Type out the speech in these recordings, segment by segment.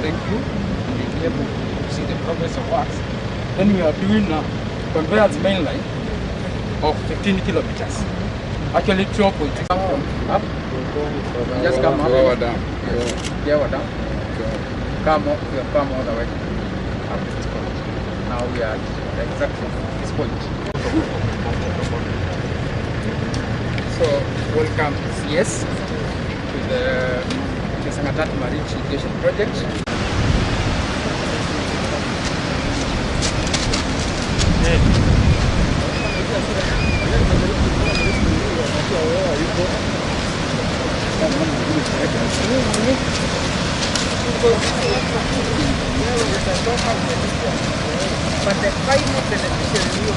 following through and we'll be able to see the progress of works. Then we are doing a conveyance main line of 15 kilometers. Actually 12.6 from up. Just come up. Go down. Go down. Come up. We have come all the way up to this point. Now we are at exactly this point. So welcome CS to the Sangatat Marine Irrigation Project. But the final beneficiary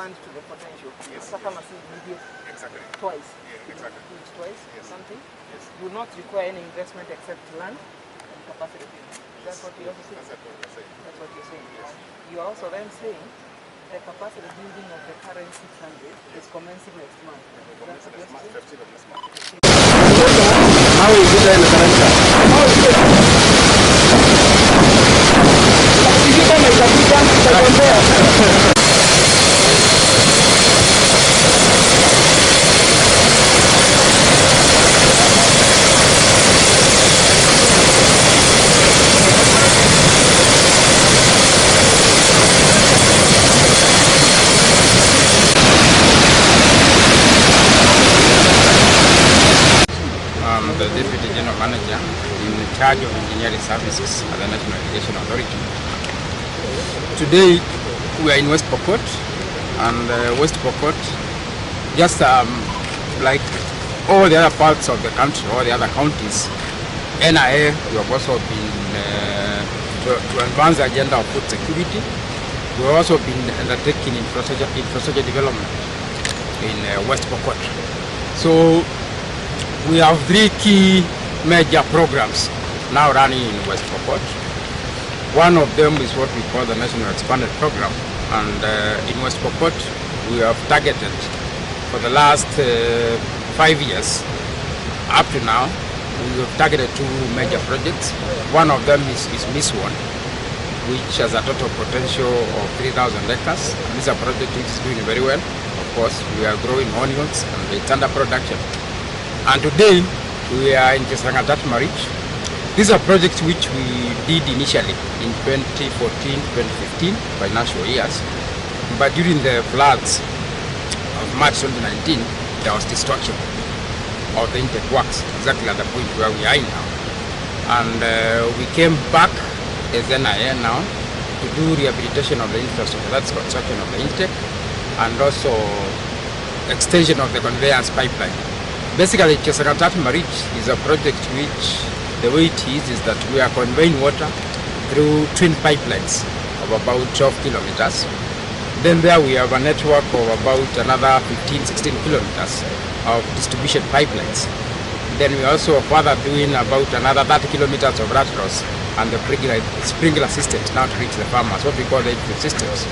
to the potential. Yes. Exactly. Twice. Yeah, exactly. Twice. Yes. Something. Yes. Do not require any investment except land and capacity building. That's what you're saying. That's what you're saying. That's what you're saying. Yes. You're also then saying the capacity building of the current 600 is commencing next month. Commencing next month, 15th of this month. How is it in the calendar? How is it? The Deputy General Manager in charge of engineering services at the National Irrigation Authority. Today we are in West Pokot, and West Pokot, just like all the other parts of the country, all the other counties, NIA, we have also been to advance the agenda of food security. We have also been undertaking infrastructure development in West Pokot. So we have 3 key major programs now running in West Pokot. One of them is what we call the National Expanded Program, and in West Pokot we have targeted for the last 5 years up to now. We have targeted 2 major projects. One of them is Miss One, which has a total potential of 3,000 acres. And this is a project which is doing very well. Of course, we are growing onions and it's under production. And today we are in Sangatat Marine. These are projects which we did initially in 2014-2015 financial years, but during the floods of March 2019, there was destruction of the intake works, exactly at the point where we are now. And we came back as NIA now to do rehabilitation of the infrastructure, that's construction of the intake, and also extension of the conveyance pipeline. Basically, Sangatat Marine is a project which, the way it is that we are conveying water through twin pipelines of about 12 kilometers. Then there we have a network of about another 15-16 kilometers of distribution pipelines. Then we also further doing about another 30 kilometers of laterals and the sprinkler systems now to reach the farmers, what we call the input systems.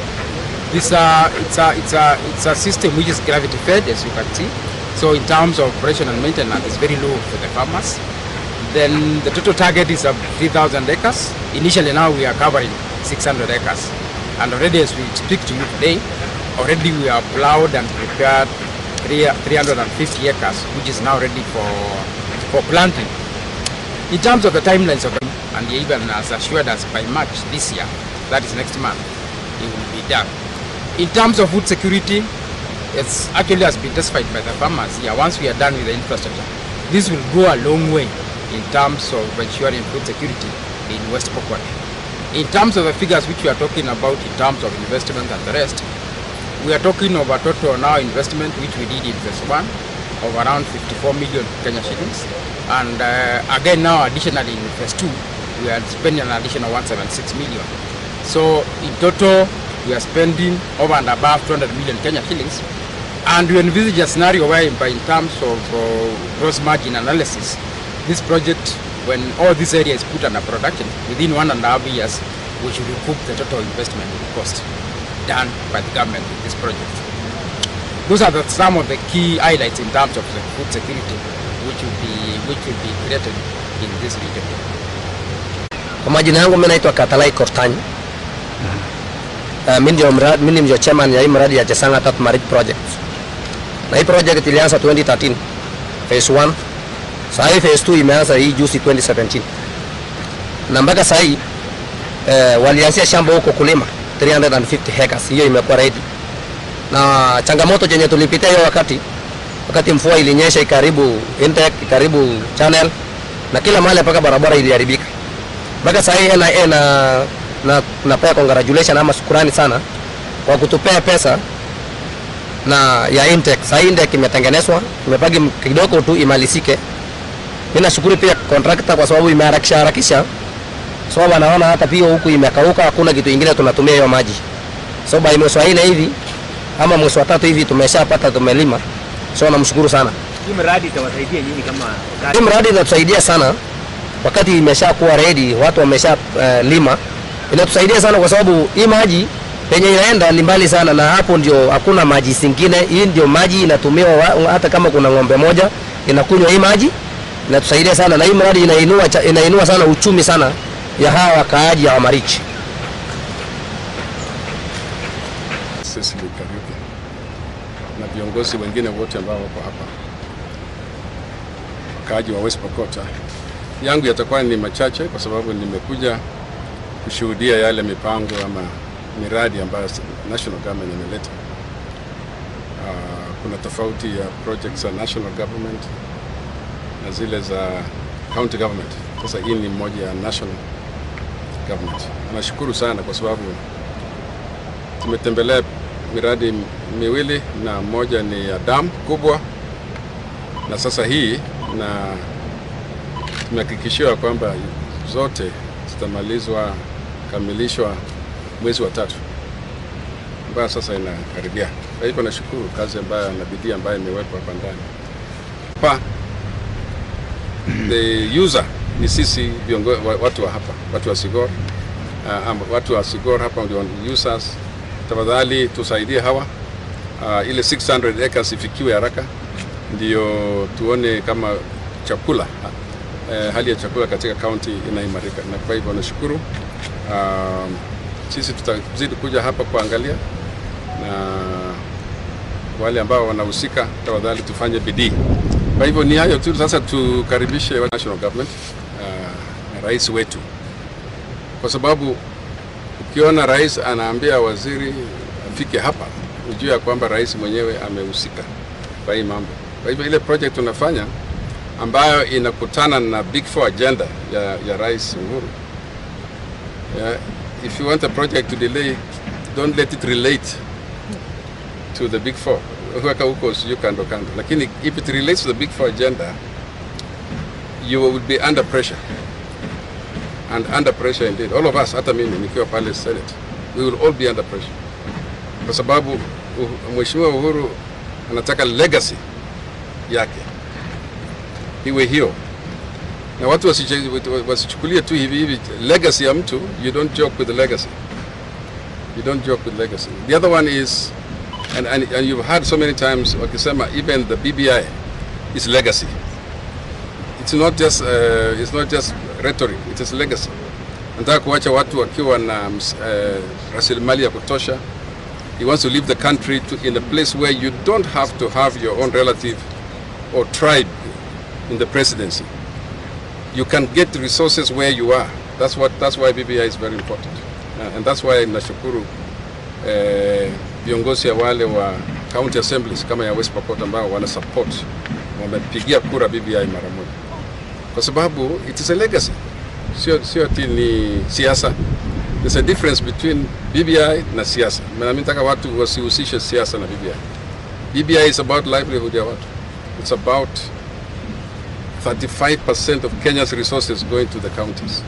It's a system which is gravity fed, as you can see. So in terms of operation and maintenance, it's very low for the farmers. Then the total target is of 3,000 acres. Initially now we are covering 600 acres. And already as we speak to you today, already we are plowed and prepared 350 acres, which is now ready for planting. In terms of the timelines of them, and he even has assured us by March this year, that is next month, it will be done. In terms of food security, it's actually has been testified by the farmers here. Once we are done with the infrastructure, this will go a long way in terms of ensuring food security in West Pokot. In terms of the figures which we are talking about in terms of investment and the rest, we are talking of a total now investment which we did in phase 1 of around 54 million Kenya shillings. And again now additionally in phase 2, we are spending an additional 176 million. So in total, we are spending over and above 200 million Kenya shillings. And we envisage a scenario where in terms of gross margin analysis, this project, when all this area is put under production, within 1.5 years, we should recoup the total investment cost done by the government in this project. Those are some of the key highlights in terms of the food security which will be created in this region. Kwa majina yangu mimi naitwa Katalai Kortany. Mimi ndio chairman ya hii mradi ya Chesanga Tatu Marine Project. Na hii project ilianza 2013 phase 1. Sasa hii phase 2 imeanza hii juzi 2017. Na mpaka sasa hii walianzia shamba huko kulima 350 hectares. Hiyo imekuwa ready. Na changamoto yenye tulipitia hiyo wakati mvua ilinyesha ikaribu intake, ikaribu channel na kila mahali mpaka barabara iliharibika. Mpaka sasa hii napea congratulations ama shukrani sana kwa kutupea pesa na ya intake. Sasa intake imetengenezwa, imebaki kidogo tu imalizike. Mimi nashukuru pia contractor kwa sababu imeharakisha. Sababu anaona hata pia huku imekauka, hakuna kitu kingine tunatumia hiyo maji. So by mwezi wa 4 hivi ama mwezi wa 3 hivi tumeshapata tumelima. So namshukuru sana. Hii mradi itawasaidia nyinyi kama hii mradi inatusaidia sana wakati imeshakuwa ready, watu wamesha lima. Inatusaidia sana kwa sababu hii maji penye inaenda ni mbali sana na hapo ndio hakuna maji zingine. Hii ndio maji inatumiwa hata kama kuna ng'ombe moja inakunywa hii maji. Inatusaidia sana na hii mradi inainua sana uchumi sana ya hawa wakaaji ya Marichi. Sicily, Kariuki na viongozi wengine wote ambao wako hapa, wakaaji wa West Pokot. Yangu yatakuwa ni machache kwa sababu nimekuja kushuhudia yale mipango ama miradi ambayo national government imeleta. Kuna tofauti ya projects za national government na zile za county government. Sasa hii ni moja ya national government. Nashukuru sana kwa sababu tumetembelea miradi miwili na moja ni ya dam kubwa, na sasa hii na tumehakikishiwa kwamba zote zitamalizwa kamilishwa mwezi wa 3 ambayo sasa inakaribia. Kwa hivyo nashukuru kazi ambayo na bidii ambayo imewekwa hapa ndani. Hapa the user ni sisi watu wa hapa, watu wa Sigor. Watu wa Sigor hapa ndio users. Tafadhali tusaidie hawa ile 600 acres ifikiwe haraka, ndio tuone kama chakula hali ya chakula katika county inaimarika. Na kwa hivyo nashukuru. Sisi tutazidi kuja hapa kuangalia, na wale ambao wanahusika tafadhali tufanye bidii. Kwa hivyo ni hayo tu. Sasa tukaribishe national government na rais wetu, kwa sababu ukiona rais anaambia waziri afike hapa, ujue ya kwamba rais mwenyewe amehusika kwa hii mambo. Kwa hivyo ile project tunafanya ambayo inakutana na Big 4 agenda ya Rais Uhuru. If you want a project to delay, don't let it relate to the Big 4. Huweka huko sio kando kando. Lakini if it relates to the Big 4 agenda, you will be under pressure. And under pressure indeed. All of us, hata mimi nikiwa pale Senate, we will all be under pressure. Kwa sababu Mheshimiwa Uhuru anataka legacy yake iwe hiyo. Na watu wasichukulie tu hivi legacy ya mtu. You don't joke with the legacy. You don't joke with legacy. The other one is, and you've heard so many times wakisema even the BBI is legacy. it's not just rhetoric, it is legacy. Nataka kuacha watu wakiwa na rasilimali ya kutosha. He wants to leave the country in a place where you don't have to have your own relative or tribe in the presidency. You can get resources where you are. That's why BBI is very important. And that's why nashukuru viongozi wale wa county assemblies kama ya West Pokot ambao wana support, wamepigia kura BBI mara moja. Kwa sababu it is a legacy. Sio ati ni siasa. There's a difference between BBI na siasa. Mimi nataka watu wasihusishe siasa na BBI. BBI is about livelihood ya watu. It's about 35% of Kenya's resources going to the counties.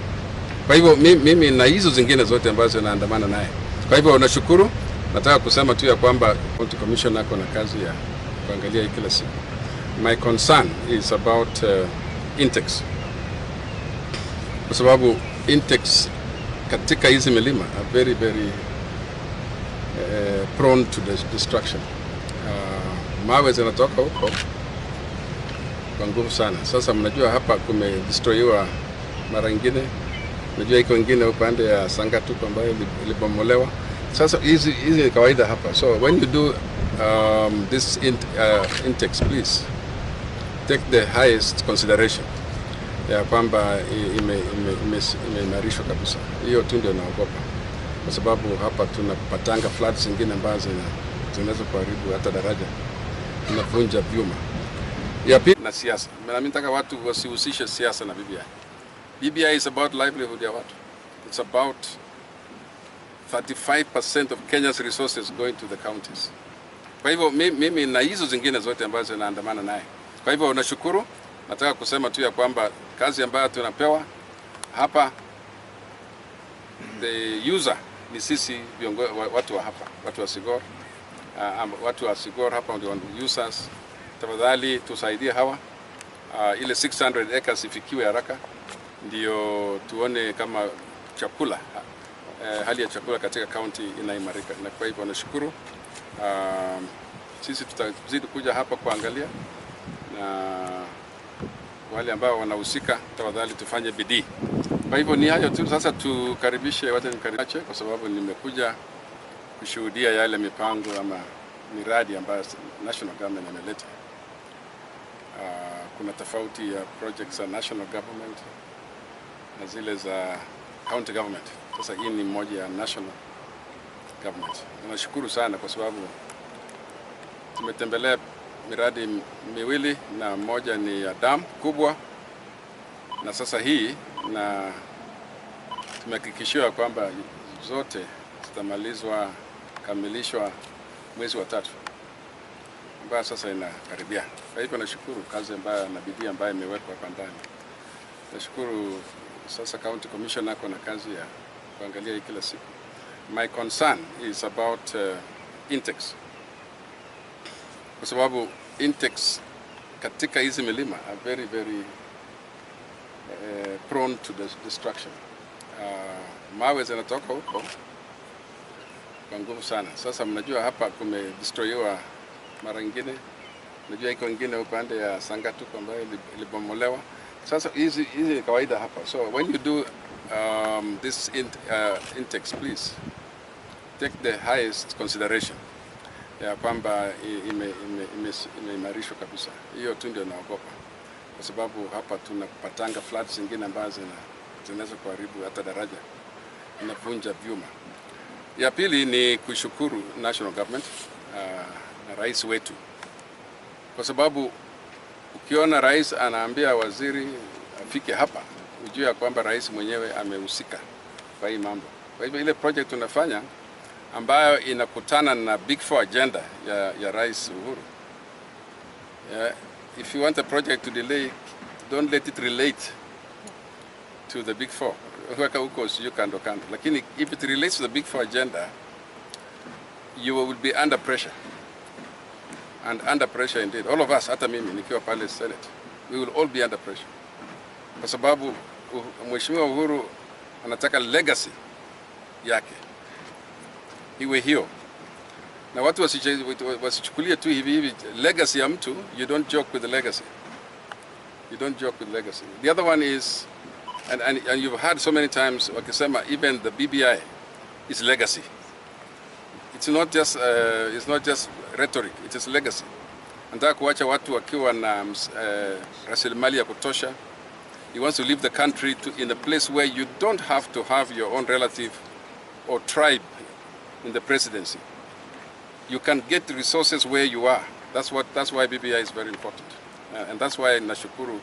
Kwa hivyo mimi na hizo zingine zote ambazo naandamana naye. Kwa hivyo nashukuru, nataka kusema tu ya kwamba County Commissioner ako na kazi ya kuangalia hii kila siku. My concern is about intakes. Kwa sababu intakes katika hizi milima are very prone to destruction. Mawe zinatoka huko kwa nguvu sana. Sasa mnajua hapa kumedestroyiwa mara nyingine. Najua iko ingine upande ya Sangatuko ambayo ilibomolewa. Sasa hizi ni kawaida hapa. So when you do this intakes, please take the highest consideration ya kwamba imeimarishwa kabisa. Hiyo tu ndio naogopa, kwa sababu hapa tunapatanga floods zingine ambazo zinaweza kuharibu hata daraja, tunavunja vyuma. Ya pili na siasa. Mimi nataka watu wasihusishe siasa na BBI. BBI is about livelihood ya watu. It's about 35% of Kenya's resources going to the counties. Kwa hivyo mimi na hizo zingine zote ambazo naandamana naye. Kwa hivyo nashukuru, nataka kusema tu ya kwamba kazi ambayo tunapewa hapa, the user ni sisi watu wa hapa, watu wa Sigor. Watu wa Sigor hapa ndio users. Tafadhali tusaidie hawa. Ile 600 acres ifikiwe haraka, ndio tuone kama chakula, hali ya chakula katika county inaimarika. Na kwa hivyo nashukuru, sisi tutazidi kuja hapa kuangalia, na wale ambao wanahusika tafadhali tufanye bidii. Kwa hivyo ni hayo tu. Sasa tukaribishe watu, nikaribishe kwa sababu nimekuja kushuhudia yale mipango ama miradi ambayo national government ameleta. Kuna tofauti ya projects za national government na zile za county government. Sasa hii ni moja ya national government. Nashukuru sana kwa sababu tumetembelea miradi miwili, na moja ni ya dam kubwa, na sasa hii na tumehakikishiwa kwamba zote zitamalizwa, kamilishwa mwezi wa 3 ambayo sasa inakaribia. Kwa hivyo nashukuru kazi ambayo na bidii ambayo imewekwa hapa ndani. Nashukuru sasa County Commissioner ako na kazi ya kuangalia hii kila siku. My concern is about intakes. Kwa sababu intakes katika hizi milima are very prone to destruction. Mawe zinatoka huko kwa nguvu sana. Sasa mnajua hapa kumedestroyiwa mara nyingine. Najua iko ingine upande ya Sangatuko ambayo ilibomolewa. Sasa hizi ni kawaida hapa. So when you do this intakes, please take the highest consideration ya kwamba imeimarishwa kabisa. Hiyo tu ndio naogopa, kwa sababu hapa tunapatanga floods zingine ambazo zinaweza kuharibu hata daraja, inavunja vyuma. Ya pili ni kushukuru national government na rais wetu, kwa sababu ukiona rais anaambia waziri afike hapa, ujue ya kwamba rais mwenyewe amehusika kwa hii mambo. Kwa hivyo ile project tunafanya ambayo inakutana na Big Four agenda ya Rais Uhuru. If you want a project to delay, don't let it relate to the Big Four. Weka huko sio kando kando. Lakini if it relates to the Big Four agenda, you will be under pressure. And under pressure indeed. All of us, hata mimi nikiwa pale Senate, we will all be under pressure. Kwa sababu Mheshimiwa Uhuru anataka legacy yake iwe hiyo, na watu wasichukulie tu hivi legacy ya mtu. You don't joke with the legacy. You don't joke with legacy. The other one is, and you've heard so many times, wakisema, even the BBI is legacy. It's not just rhetoric, it is legacy. Anataka kuacha watu wakiwa na rasilimali ya kutosha. He wants to leave the country in a place where you don't have to have your own relative or tribe in the presidency. You can get resources where you are. That's why BBI is very important. And that's why nashukuru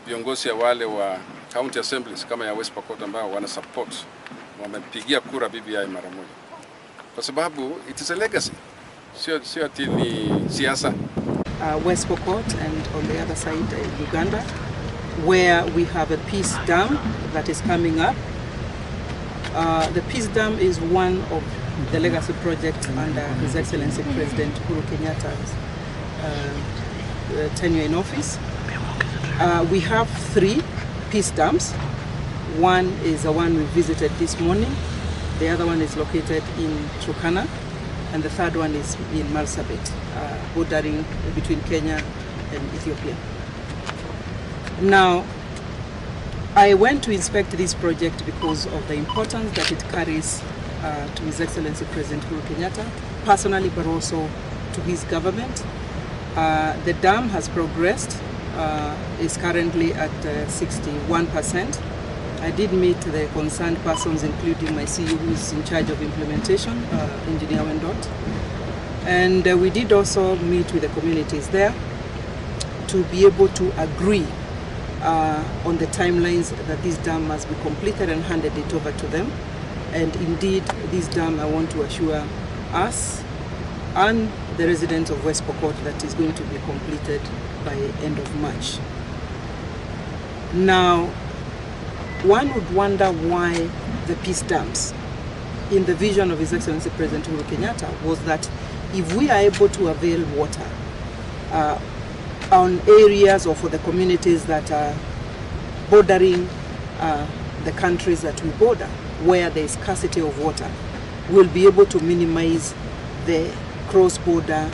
viongozi wale wa county assemblies kama ya West Pokot ambao wana support, wamepigia kura BBI mara moja. Kwa sababu it is a legacy. Sio ati ni siasa. West Pokot and on the other side Uganda, where we have a peace dam that is coming up. The peace dam is one of the legacy projects under His Excellency President Uhuru Kenyatta's tenure in office. We have 3 peace dams. One is the one we visited this morning. The other one is located in Turkana, and the third one is in Marsabit, bordering between Kenya and Ethiopia. Now, I went to inspect this project because of the importance that it carries to His Excellency President Uhuru Kenyatta, personally, but also to his government. The dam has progressed, is currently at 61%. I did meet the concerned persons, including my CEO, who is in charge of implementation, Engineer Wendot. And we did also meet with the communities there to be able to agree on the timelines that this dam must be completed and handed it over to them. And indeed, this dam, I want to assure us and the residents of West Pokot that is going to be completed by end of March. Now, one would wonder why the peace dams. In the vision of His Excellency President Uhuru Kenyatta was that if we are able to avail water on areas or for the communities that are bordering the countries that we border, where there is scarcity of water, we'll be able to minimize the cross-border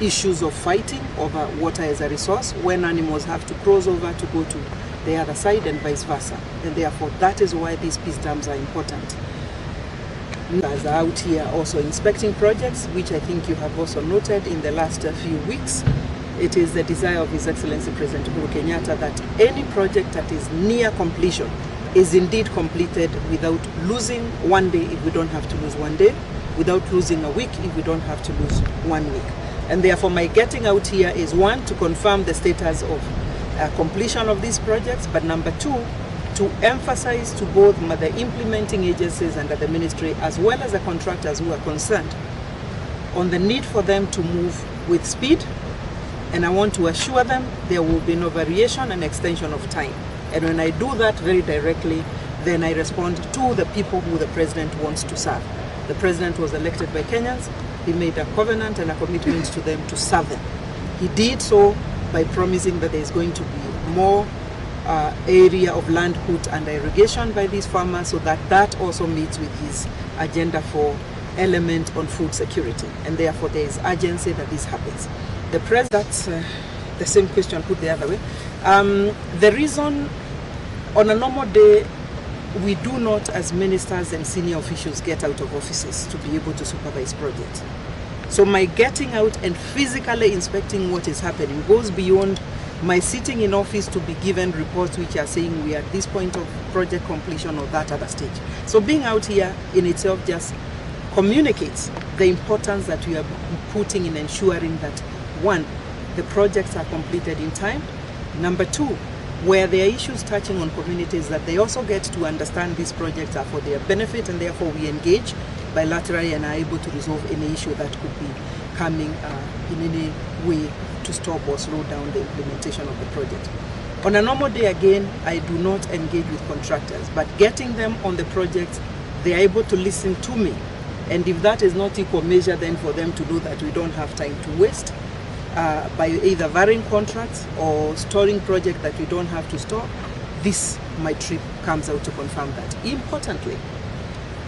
issues of fighting over water as a resource when animals have to cross over to go to the other side and vice versa. And therefore, that is why these peace dams are important. As out here also inspecting projects, which I think you have also noted in the last few weeks. It is the desire of His Excellency President Uhuru Kenyatta that any project that is near completion is indeed completed without losing one day if we don't have to lose one day, without losing a week if we don't have to lose 1 week. And therefore my getting out here is 1, to confirm the status of completion of these projects, but number 2, to emphasize to both the implementing agencies under the ministry as well as the contractors who are concerned on the need for them to move with speed. And I want to assure them there will be no variation and extension of time. And when I do that very directly, then I respond to the people who the President wants to serve. The President was elected by Kenyans. He made a covenant and a commitment to them to serve them. He did so by promising that there is going to be more area of land put under irrigation by these farmers, so that also meets with his agenda for element on food security. And therefore there is urgency that this happens. The President, that's the same question put the other way. The reason on a normal day we do not, as ministers and senior officials, get out of offices to be able to supervise projects. So my getting out and physically inspecting what is happening goes beyond my sitting in office to be given reports which are saying we are at this point of project completion or that other stage. So being out here in itself just communicates the importance that we are putting in ensuring that, 1, the projects are completed in time. Number 2, where there are issues touching on communities, that they also get to understand these projects are for their benefit, and therefore we engage bilaterally and are able to resolve any issue that could be coming in any way to stop or slow down the implementation of the project. On a normal day, again, I do not engage with contractors, but getting them on the project, they are able to listen to me. And if that is not equal measure, then for them to know that we don't have time to waste by either varying contracts or storing project that we don't have to store, this, my trip comes out to confirm that. Importantly,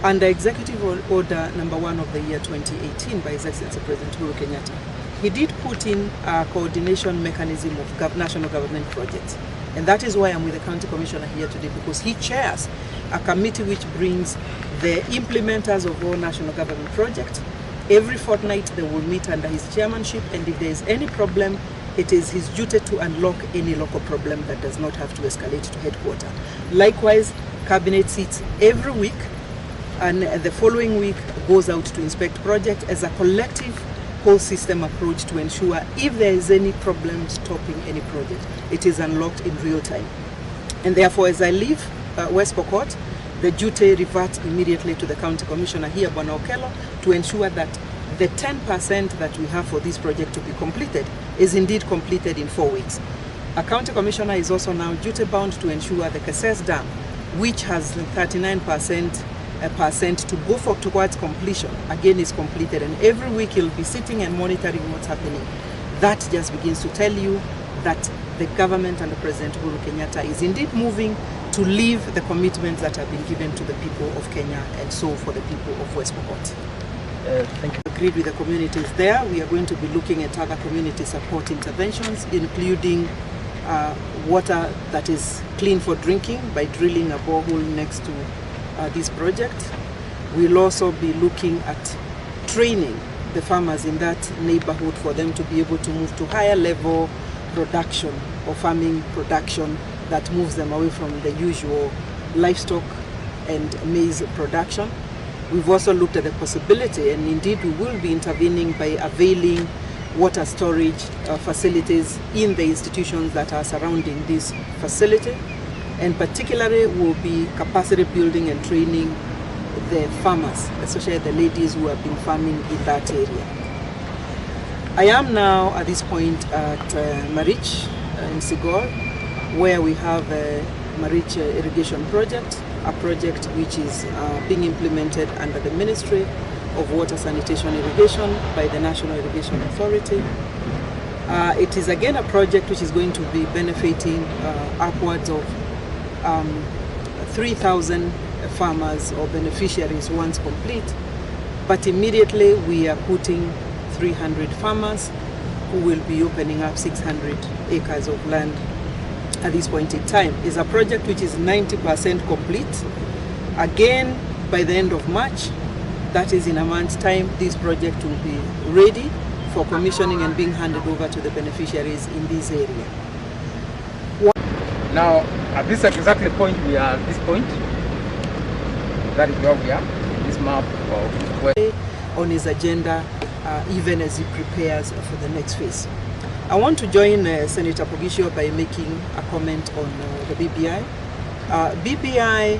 under Executive Order number 1 of the year 2018 by His Excellency President Uhuru Kenyatta, he did put in a coordination mechanism of national government projects. And that is why I'm with the county commissioner here today, because he chairs a committee which brings the implementers of all national government projects. Every fortnight they will meet under his chairmanship, and if there is any problem, it is his duty to unlock any local problem that does not have to escalate to headquarters. Likewise, cabinet sits every week, and the following week goes out to inspect projects as a collective whole system approach to ensure if there is any problem stopping any project, it is unlocked in real time. And therefore, as I leave West Pokot, the duty reverts immediately to the county commissioner here, Bwana Okello, to ensure that the 10% that we have for this project to be completed is indeed completed in 4 weeks. A county commissioner is also now duty bound to ensure the Keses Dam, which has 39% to go towards completion, again is completed, and every week he'll be sitting and monitoring what's happening. That just begins to tell you that the government and the President Uhuru Kenyatta is indeed moving to live the commitments that have been given to the people of Kenya, and so for the people of West Pokot. Thank you. Agreed with the communities there. We are going to be looking at other community support interventions, including water that is clean for drinking by drilling a borehole next to this project. We'll also be looking at training the farmers in that neighborhood for them to be able to move to higher level production or farming production that moves them away from the usual livestock and maize production. We've also looked at the possibility, and indeed we will be intervening by availing water storage facilities in the institutions that are surrounding this facility, and particularly will be capacity building and training the farmers, especially the ladies who have been farming in that area. I am now at this point at Marich in Sigor, where we have a Marich irrigation project, a project which is being implemented under the Ministry of Water, Sanitation, Irrigation by the National Irrigation Authority. It is again a project which is going to be benefiting upwards of 3,000 farmers or beneficiaries once complete, but immediately we are putting 300 farmers who will be opening up 600 acres of land at this point in time. It's a project which is 90% complete. Again, by the end of March, that is in a month's time, this project will be ready for commissioning and being handed over to the beneficiaries in this area. Now, at this exactly point, we are at this point. That is where we are, this map of where on his agenda, even as he prepares for the next phase. I want to join Senator Poghisio by making a comment on the BBI. BBI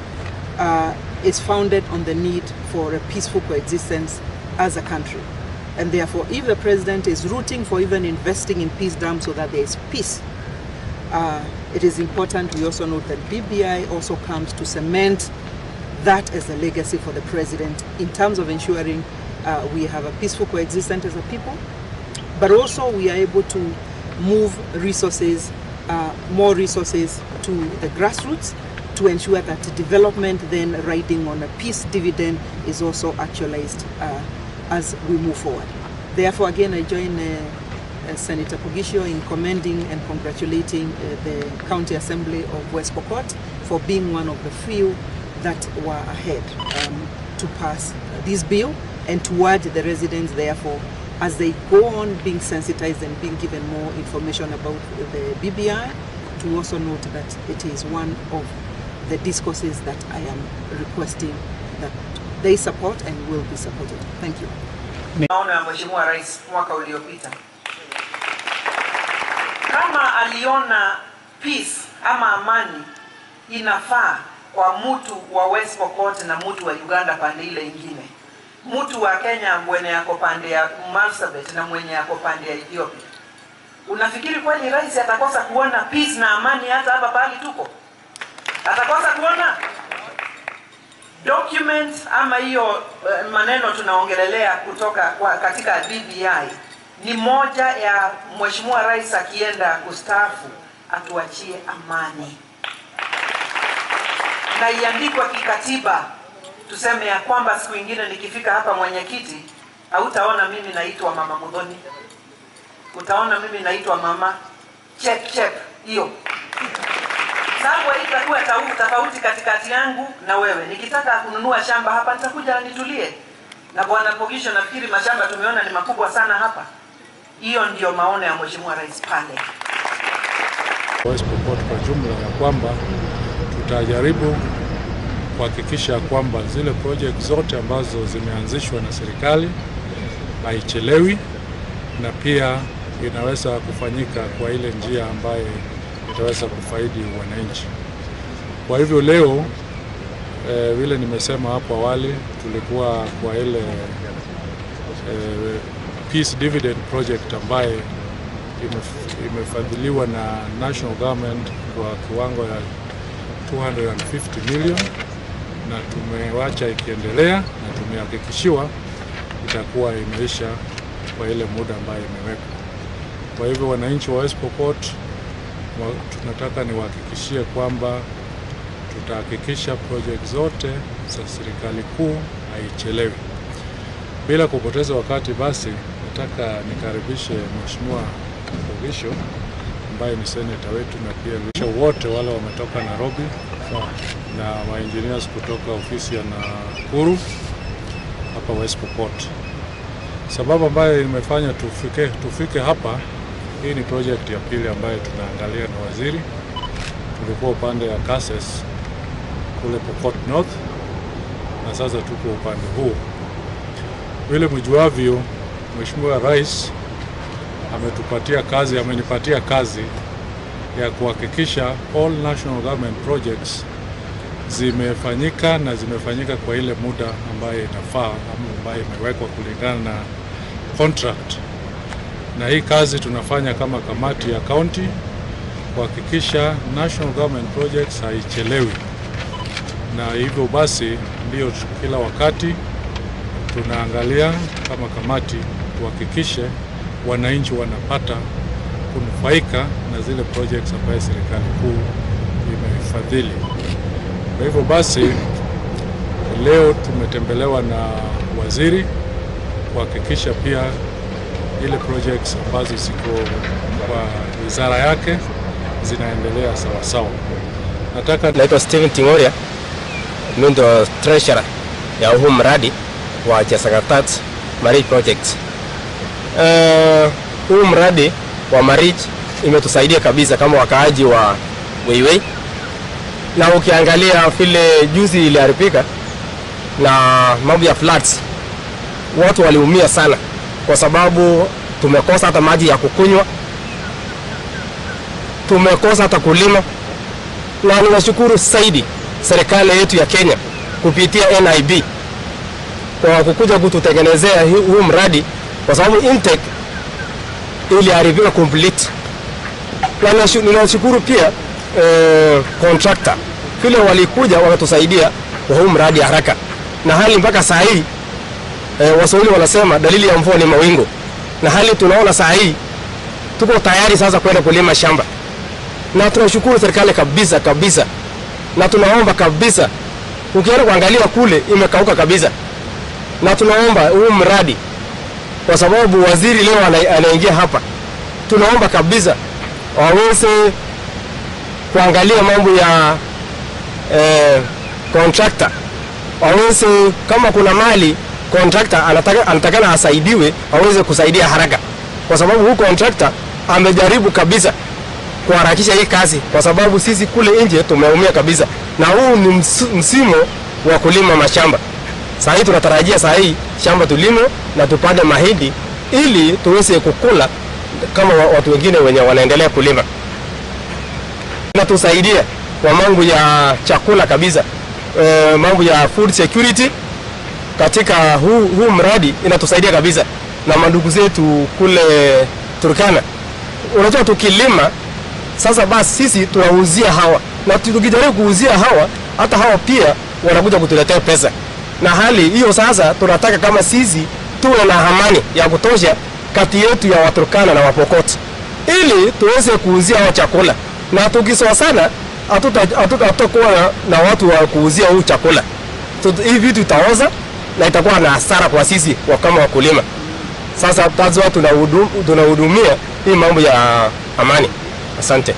is founded on the need for a peaceful coexistence as a country. And therefore, if the President is rooting for even investing in peace dams so that there is peace, it is important we also note that BBI also comes to cement that as a legacy for the President in terms of ensuring we have a peaceful coexistence as a people, but also we are able to move resources, more resources to the grassroots to ensure that development then riding on a peace dividend is also actualized as we move forward. Therefore, again, I join Senator Poghisio in commending and congratulating the County Assembly of West Pokot for being one of the few that were ahead to pass this bill, and to urge the residents, therefore, as they go on being sensitized and being given more information about the BBI, to also note that it is one of the discourses that I am requesting that they support and will be supported. Thank you. Maono ya Mheshimiwa Rais mwaka uliopita, kama aliona peace ama amani inafaa kwa mtu wa West Pokot na mtu wa Uganda pande ile ingine, mtu wa Kenya mwenye yako pande ya Marsabit na mwenye yako pande ya Ethiopia, unafikiri kweli rais atakosa kuona peace na amani hata hapa pale tuko? Atakosa kuona? Documents ama hiyo maneno tunaongelelea kutoka katika BBI ni moja ya Mheshimiwa Rais akienda kustaafu atuachie amani, na iandikwe kikatiba, tuseme ya kwamba siku nyingine nikifika hapa mwenyekiti hautaona mimi naitwa Mama Mudhoni, utaona mimi naitwa mama chep hiyo. Sababu itakuwa tofauti katikati yangu na wewe. Nikitaka kununua shamba hapa nitakuja nitulie. Na bwana Poghisio, nafikiri mashamba tumeona ni makubwa sana hapa. Hiyo ndio maono ya Mheshimiwa Rais pale. West Pokot kwa jumla ya kwamba tutajaribu kuhakikisha kwamba zile project zote ambazo zimeanzishwa na serikali haichelewi na pia inaweza kufanyika kwa ile njia ambayo itaweza kufaidi wananchi. Kwa hivyo leo vile nimesema hapo awali, tulikuwa kwa ile Peace Dividend Project ambaye imefadhiliwa na National Government kwa kiwango ya 250 million, na tumewacha ikiendelea na tumehakikishiwa itakuwa imeisha kwa ile muda ambayo imewekwa. Kwa hivyo wananchi wa West Pokot tunataka niwahakikishie kwamba tutahakikisha project zote za serikali kuu haichelewi. Bila kupoteza wakati, basi nataka nikaribishe Mheshimiwa Poghisio ambaye ni seneta wetu, na pia wote wale wametoka Nairobi na engineers kutoka ofisi ya Nakuru hapa West Pokot. Sababu ambayo imefanya tufike hapa, hii ni project ya pili ambayo tunaangalia na waziri. Tulikuwa upande ya Kases kule Pokot North na sasa tuko upande huu. Vile mjuavyo, Mheshimiwa Rais amenipatia kazi ya kuhakikisha all national government projects zimefanyika kwa ile muda ambayo inafaa ambayo imewekwa kulingana na contract. Na hii kazi tunafanya kama kamati ya county kuhakikisha national government projects haichelewi. Na hivyo basi ndio kila wakati tunaangalia kama kamati tuhakikishe wananchi wanapata kunufaika na zile projects ambayo serikali kuu imefadhili. Kwa hivyo basi leo tumetembelewa na waziri kuhakikisha pia ile projects ambazo ziko kwa wizara yake zinaendelea sawa sawa. Naitwa Steven Tingoria, mimi ndo treasurer ya huu mradi wa Chesagatat Marriage Project. Huu mradi wa marriage imetusaidia kabisa kama wakaaji wa Weiwei, na ukiangalia vile juzi iliharibika na mambo ya floods, watu waliumia sana kwa sababu tumekosa hata maji ya kukunywa, tumekosa hata kulima. Na ninashukuru zaidi serikali yetu ya Kenya kupitia NIB kwa kukuja kututengenezea huu mradi, kwa sababu intake iliharibika complete. Na ninashukuru pia contractor vile walikuja wakatusaidia kwa huu mradi haraka, na hali mpaka saa hii Waswahili wanasema dalili ya mvua ni mawingu, na hali tunaona saa hii tuko tayari sasa kwenda kulima shamba. Na tunashukuru serikali kabisa, na tunaomba kabisa, ukienda kuangalia kule imekauka kabisa, na tunaomba huu mradi, kwa sababu waziri leo anaingia hapa, tunaomba kabisa waweze kuangalia mambo ya contractor, waweze kama kuna mali contractor anatakana asaidiwe, aweze kusaidia haraka, kwa sababu huu contractor amejaribu kabisa kuharakisha hii kazi, kwa sababu sisi kule nje tumeumia kabisa. Na huu ni msimu wa kulima mashamba. Saa hii tunatarajia saa hii shamba tulime na tupande mahindi ili tuweze kukula kama watu wengine wenye wanaendelea kulima. Inatusaidia kwa mambo ya chakula kabisa, mambo ya food security katika huu mradi inatusaidia kabisa. Na mandugu zetu kule Turkana, unajua tukilima sasa basi sisi tunauzia hawa, na tukijaribu kuuzia hawa, hata hawa pia wanakuja kutuletea pesa. Na hali hiyo sasa tunataka kama sisi tuwe na amani ya kutosha kati yetu ya Waturkana na Wapokot, ili tuweze kuuzia hawa chakula. Na tukisoa sana hatutakuwa na watu wa kuuzia huu chakula. Hii vitu itaoza na itakuwa na hasara kwa sisi kama wakulima. Sasa that's what tunahudumia hii mambo ya amani. Asante.